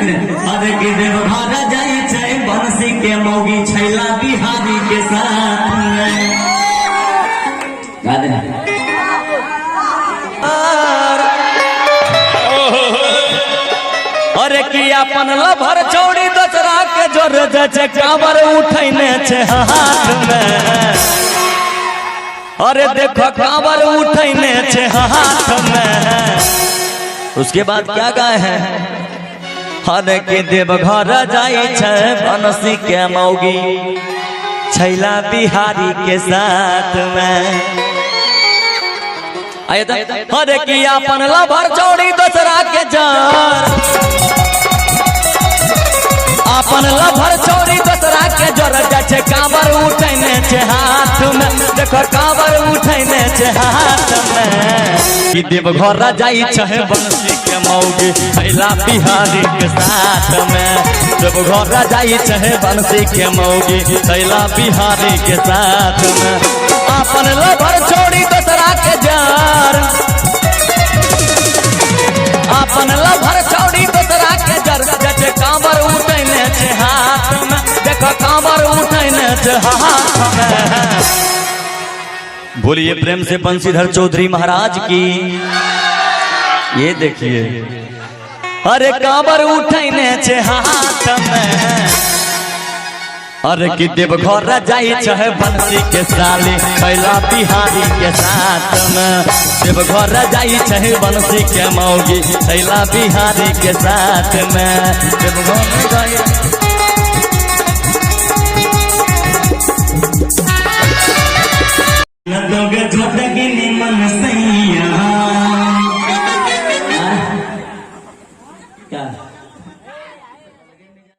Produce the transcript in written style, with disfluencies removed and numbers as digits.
अरे कि देव घर जाई छै बंसी के मौगी छैला बिहारी के साथ में। अरे कि अपन लभर चौड़ी दोसरा के जोर जे कांवर उठैने छे हाथ में। अरे देखो कांवर उठैने छे हाथ में। उसके बाद क्या गाए हैं? अरे कि देव घर जाई छै बंसी के मौगी छैला बिहारी के साथ में। अरे कि अपन लभर चौड़ी दोसरा के जार, अपन लभर चौड़ी दोसरा के जोर जाए कांवर उठैने छे हाथ में। देखो कांवर उठैने छे हाथ में। कि देव घर जाई छै बंसी के मौगी छैला बिहारी के साथ में। देव घर जाई छै बंसी के मौगी छैला बिहारी के साथ में। अपन लभर चौड़ी दोसरा के जार, अपन लभर चौड़ी दोसरा के जर जे कांवर उठैने छे हाथ में। देखो कांवर उठैने छे हाथ में। बोलिए प्रेम से बंसीधर चौधरी महाराज की। ये देखिए अरे कांवर उठैने छे हाथ में। अरे कि देव घर जाई छै बंसी के साली छैला बिहारी के साथ में। देव घर जाई छै बंसी के मौगी छैला बिहारी के साथ में। देव घर जाई लदोगे झटकी निमन सैया। क्या